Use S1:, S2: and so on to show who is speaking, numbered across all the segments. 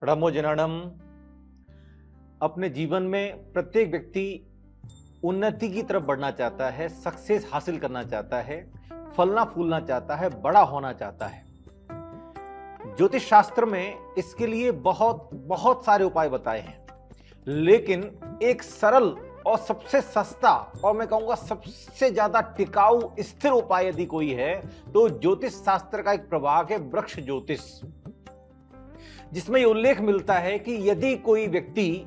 S1: रमो जननम। अपने जीवन में प्रत्येक व्यक्ति उन्नति की तरफ बढ़ना चाहता है, सक्सेस हासिल करना चाहता है, फलना फूलना चाहता है, बड़ा होना चाहता है। ज्योतिष शास्त्र में इसके लिए बहुत बहुत सारे उपाय बताए हैं, लेकिन एक सरल और सबसे सस्ता और मैं कहूंगा सबसे ज्यादा टिकाऊ स्थिर उपाय यदि कोई है तो ज्योतिष शास्त्र का एक प्रभाग है वृक्ष ज्योतिष, जिसमें यह उल्लेख मिलता है कि यदि कोई व्यक्ति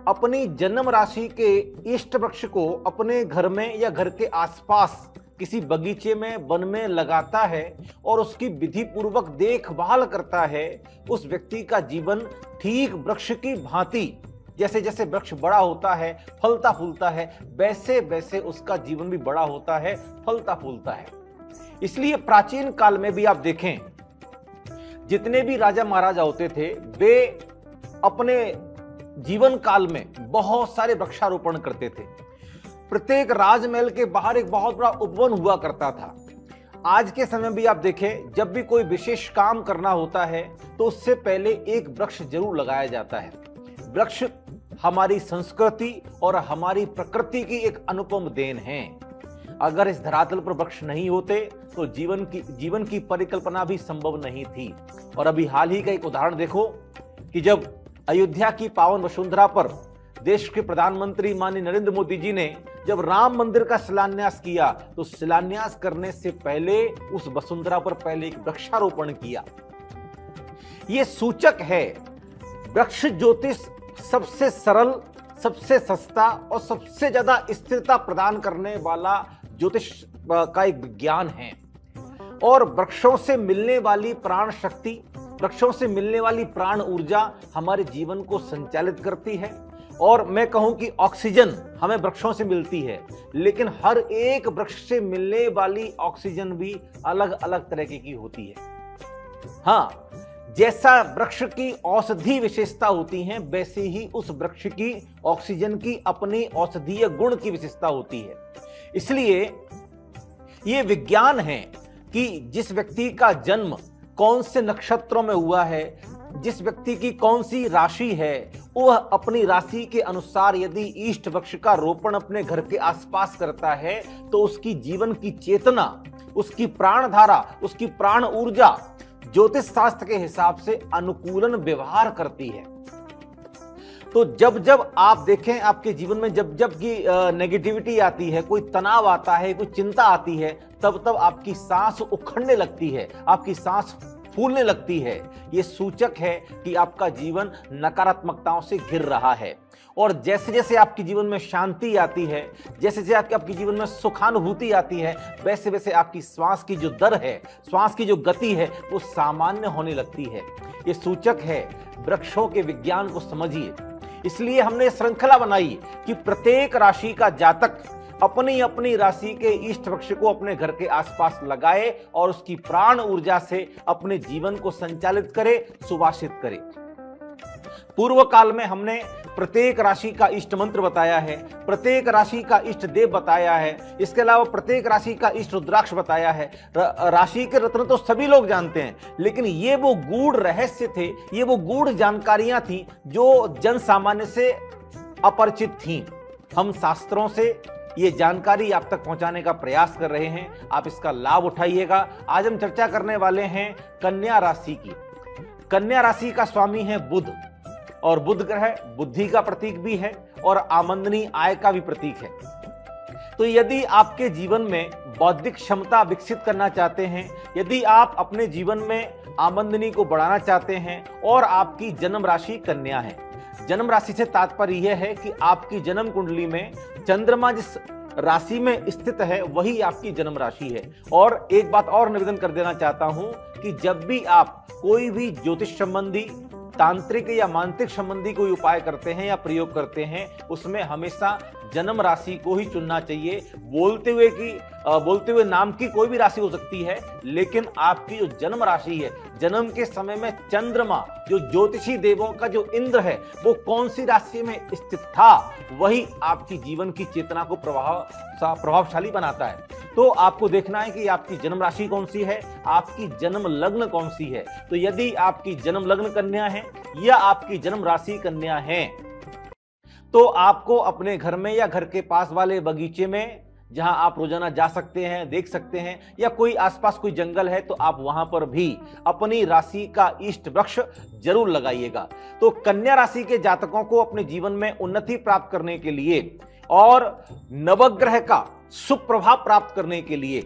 S1: अपनी जन्म राशि के इष्ट वृक्ष को अपने घर में या घर के आसपास किसी बगीचे में, वन में लगाता है और उसकी विधि पूर्वक देखभाल करता है, उस व्यक्ति का जीवन ठीक वृक्ष की भांति, जैसे जैसे वृक्ष बड़ा होता है, फलता फूलता है, वैसे वैसे उसका जीवन भी बड़ा होता है, फलता फूलता है। इसलिए प्राचीन काल में भी आप देखें, जितने भी राजा महाराजा होते थे वे अपने जीवन काल में बहुत सारे वृक्षारोपण करते थे। प्रत्येक राजमहल के बाहर एक बहुत बड़ा उपवन हुआ करता था। आज के समय भी आप देखें, जब भी कोई विशेष काम करना होता है तो उससे पहले एक वृक्ष जरूर लगाया जाता है। वृक्ष हमारी संस्कृति और हमारी प्रकृति की एक अनुपम देन है। अगर इस धरातल पर वृक्ष नहीं होते तो जीवन की परिकल्पना भी संभव नहीं थी। और अभी हाल ही का एक उदाहरण देखो कि जब अयोध्या की पावन वसुंधरा पर देश के प्रधानमंत्री माननीय नरेंद्र मोदी जी ने जब राम मंदिर का शिलान्यास किया तो शिलान्यास करने से पहले उस वसुंधरा पर पहले एक वृक्षारोपण किया। यह सूचक है वृक्ष ज्योतिष सबसे सरल, सबसे सस्ता और सबसे ज्यादा स्थिरता प्रदान करने वाला ज्योतिष का एक विज्ञान है। और वृक्षों से मिलने वाली प्राण शक्ति, वृक्षों से मिलने वाली प्राण ऊर्जा हमारे जीवन को संचालित करती है। और मैं कहूं कि ऑक्सीजन हमें वृक्षों से मिलती है, लेकिन हर एक वृक्ष से मिलने वाली ऑक्सीजन भी अलग अलग तरह की होती है। हाँ, जैसा वृक्ष की औषधि विशेषता होती है, वैसे ही उस वृक्ष की ऑक्सीजन की अपनी औषधीय गुण की विशेषता होती है। इसलिए यह विज्ञान है कि जिस व्यक्ति का जन्म कौन से नक्षत्रों में हुआ है, जिस व्यक्ति की कौन सी राशि है, वह अपनी राशि के अनुसार यदि इष्ट वृक्ष का रोपण अपने घर के आसपास करता है तो उसकी जीवन की चेतना, उसकी प्राण धारा, उसकी प्राण ऊर्जा ज्योतिष शास्त्र के हिसाब से अनुकूलन व्यवहार करती है। तो जब जब आप देखें आपके जीवन में जब जब की नेगेटिविटी आती है, कोई तनाव आता है, कोई चिंता आती है, तब तब आपकी सांस उखड़ने लगती है, आपकी सांस फूलने लगती है। यह सूचक है कि आपका जीवन नकारात्मकताओं से घिर रहा है। और जैसे जैसे आपके जीवन में शांति आती है, जैसे जैसे आपके जीवन में सुखानुभूति आती है, वैसे वैसे आपकी श्वास की जो दर है, श्वास की जो गति है, वो सामान्य होने लगती है। ये सूचक है। वृक्षों के विज्ञान को समझिए। इसलिए हमने श्रृंखला बनाई कि प्रत्येक राशि का जातक अपनी अपनी राशि के इष्ट वृक्ष को अपने घर के आसपास लगाए और उसकी प्राण ऊर्जा से अपने जीवन को संचालित करे, सुभाषित करे। पूर्व काल में हमने प्रत्येक राशि का इष्ट मंत्र बताया है, प्रत्येक राशि का इष्ट देव बताया है, इसके अलावा प्रत्येक राशि का इष्ट रुद्राक्ष बताया है। राशि के रत्न तो सभी लोग जानते हैं, लेकिन ये वो गूढ़ रहस्य थे, ये वो गूढ़ जानकारियां थी जो जन सामान्य से अपरिचित थीं। हम शास्त्रों से ये जानकारी आप तक पहुंचाने का प्रयास कर रहे हैं, आप इसका लाभ उठाइएगा। आज हम चर्चा करने वाले हैं कन्या राशि की। कन्या राशि का स्वामी है बुध, और बुध ग्रह बुद्धि का प्रतीक भी है और आमदनी आय का भी प्रतीक है। तो यदि आपके जीवन में बौद्धिक क्षमता विकसित करना चाहते हैं, यदि आप अपने जीवन में आमदनी को बढ़ाना चाहते हैं और आपकी जन्म राशि कन्या है, जन्म राशि से तात्पर्य यह है कि आपकी जन्म कुंडली में चंद्रमा जिस राशि में स्थित है वही आपकी जन्म राशि है। और एक बात और निवेदन कर देना चाहता हूं कि जब भी आप कोई भी ज्योतिष संबंधी, तांत्रिक या मांत्रिक संबंधी कोई उपाय करते हैं या प्रयोग करते हैं, उसमें हमेशा जन्म राशि को ही चुनना चाहिए। बोलते हुए नाम की कोई भी राशि हो सकती है, लेकिन आपकी जो जन्म राशि है, जन्म के समय में चंद्रमा जो ज्योतिषी देवों का जो इंद्र है, वो कौन सी राशि में स्थित था, वही आपकी जीवन की चेतना को प्रभावशाली बनाता है। तो आपको देखना है कि आपकी जन्म राशि कौन सी है, आपकी जन्म लग्न कौन सी है। तो यदि आपकी जन्म लग्न कन्या है या आपकी जन्म राशि कन्या है, तो आपको अपने घर में या घर के पास वाले बगीचे में, जहां आप रोजाना जा सकते हैं, देख सकते हैं, या कोई आसपास कोई जंगल है, तो आप वहां पर भी अपनी राशि का इष्ट वृक्ष जरूर लगाइएगा। तो कन्या राशि के जातकों को अपने जीवन में उन्नति प्राप्त करने के लिए और नवग्रह का शुभ प्रभाव प्राप्त करने के लिए,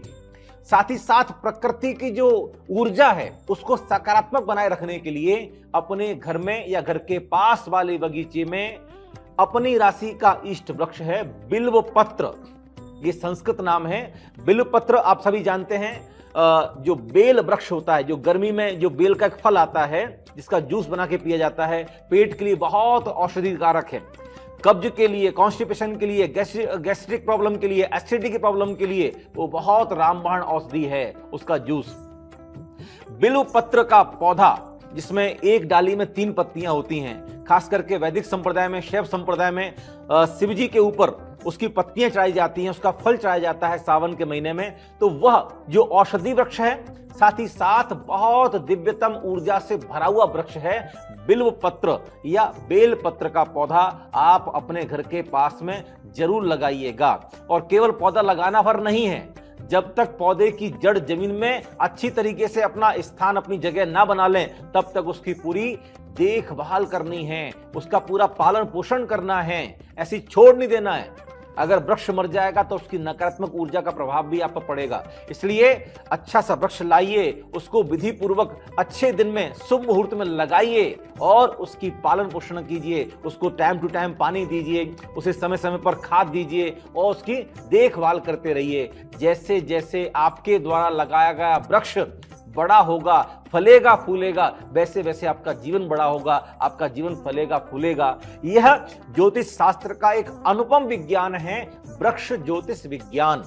S1: साथ ही साथ प्रकृति की जो ऊर्जा है उसको सकारात्मक बनाए रखने के लिए, अपने घर में या घर के पास वाले बगीचे में अपनी राशि का इष्ट वृक्ष है बिल्व पत्र। ये संस्कृत नाम है। बिल्व पत्र आप सभी जानते हैं, जो बेल वृक्ष होता है, जो गर्मी में जो बेल का एक फल आता है जिसका जूस बना के पिया जाता है, पेट के लिए बहुत औषधि कारक है। कब्ज के लिए, कॉन्स्टिपेशन के लिए, गैस्ट्रिक प्रॉब्लम के लिए, एसिडिटी की प्रॉब्लम के लिए वो बहुत रामबाण औषधि है उसका जूस। बिल्व पत्र का पौधा, जिसमें एक डाली में 3 पत्तियां होती हैं, खास करके वैदिक संप्रदाय में, शैव संप्रदाय में शिव जी के ऊपर उसकी पत्तियां चढ़ाई जाती हैं, उसका फल चढ़ाया जाता है सावन के महीने में। तो वह जो औषधि वृक्ष है, साथ ही साथ बहुत दिव्यतम ऊर्जा से भरा हुआ वृक्ष है बिल्व पत्र या बेल पत्र का पौधा आप अपने घर के पास में जरूर लगाइएगा। और केवल पौधा लगाना भर नहीं है, जब तक पौधे की जड़ जमीन में अच्छी तरीके से अपना स्थान, अपनी जगह ना बना लें, तब तक उसकी पूरी देखभाल करनी है, उसका पूरा पालन पोषण करना है, ऐसी छोड़ नहीं देना है। अगर वृक्ष मर जाएगा तो उसकी नकारात्मक ऊर्जा का प्रभाव भी आप पर पड़ेगा। इसलिए अच्छा सा वृक्ष लाइए, उसको विधि पूर्वक अच्छे दिन में, शुभ मुहूर्त में लगाइए और उसकी पालन पोषण कीजिए, उसको टाइम टू टाइम पानी दीजिए, उसे समय समय पर खाद दीजिए और उसकी देखभाल करते रहिए। जैसे जैसे आपके द्वारा लगाया गया वृक्ष बड़ा होगा, फलेगा फूलेगा, वैसे वैसे आपका जीवन बड़ा होगा, आपका जीवन फलेगा फूलेगा। यह ज्योतिष शास्त्र का एक अनुपम विज्ञान है, वृक्ष ज्योतिष विज्ञान।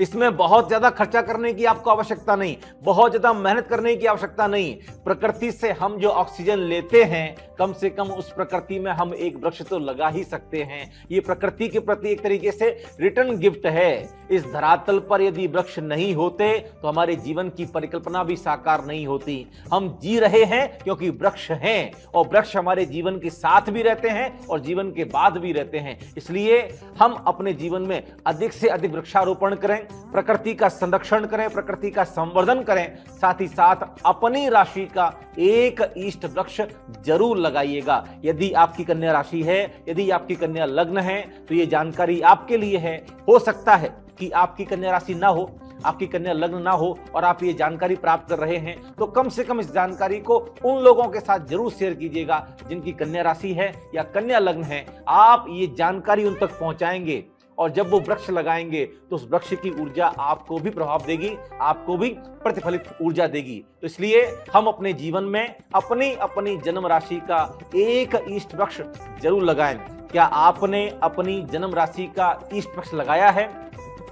S1: इसमें बहुत ज्यादा खर्चा करने की आपको आवश्यकता नहीं, बहुत ज्यादा मेहनत करने की आवश्यकता नहीं। प्रकृति से हम जो ऑक्सीजन लेते हैं, कम से कम उस प्रकृति में हम एक वृक्ष तो लगा ही सकते हैं। ये प्रकृति के प्रति एक तरीके से रिटर्न गिफ्ट है। इस धरातल पर यदि वृक्ष नहीं होते तो हमारे जीवन की परिकल्पना भी साकार नहीं होती। हम जी रहे हैं क्योंकि वृक्ष हैं, और वृक्ष हमारे जीवन के साथ भी रहते हैं और जीवन के बाद भी रहते हैं। इसलिए हम अपने जीवन में अधिक से अधिक वृक्षारोपण करें, प्रकृति का संरक्षण करें, प्रकृति का संवर्धन करें, साथ ही साथ अपनी राशि का एक इष्ट वृक्ष जरूर लगाइएगा। यदि आपकी कन्या राशि है, यदि आपकी कन्या लग्न है, तो ये जानकारी आपके लिए है। हो सकता है कि आपकी कन्या राशि ना हो, आपकी कन्या लग्न ना हो और आप ये जानकारी प्राप्त कर रहे हैं, तो कम से कम इस जानकारी को उन लोगों के साथ जरूर शेयर कीजिएगा जिनकी कन्या राशि है या कन्या लग्न है। आप ये जानकारी उन तक पहुंचाएंगे और जब वो वृक्ष लगाएंगे तो उस वृक्ष की ऊर्जा आपको भी प्रभाव देगी, आपको भी प्रतिफलित ऊर्जा देगी। तो इसलिए हम अपने जीवन में अपनी अपनी जन्म राशि का एक इष्ट वृक्ष जरूर लगाएं। क्या आपने अपनी जन्म राशि का इष्ट वृक्ष लगाया है?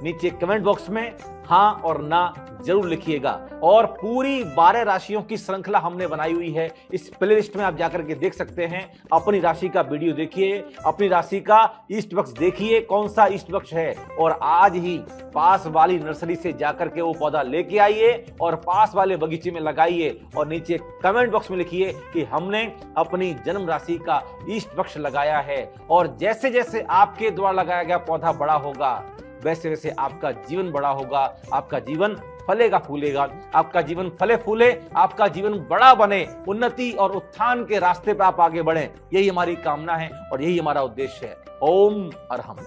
S1: नीचे कमेंट बॉक्स में हाँ और ना जरूर लिखिएगा। और पूरी 12 राशियों की श्रृंखला हमने बनाई हुई है, इस प्लेलिस्ट में आप जाकर के देख सकते हैं। अपनी राशि का वीडियो देखिए, अपनी राशि का इष्ट वृक्ष देखिए कौन सा इष्ट वृक्ष है, और आज ही पास वाली नर्सरी से जाकर के वो पौधा लेके आइए और पास वाले बगीचे में लगाइए और नीचे कमेंट बॉक्स में लिखिए कि हमने अपनी जन्म राशि का इष्ट वृक्ष लगाया है। और जैसे जैसे आपके द्वारा लगाया गया पौधा बड़ा होगा, वैसे वैसे आपका जीवन बड़ा होगा, आपका जीवन फलेगा फूलेगा, आपका जीवन फले फूले, आपका जीवन बड़ा बने, उन्नति और उत्थान के रास्ते पर आप आगे बढ़ें। यही हमारी कामना है और यही हमारा उद्देश्य है। ओम अरहम।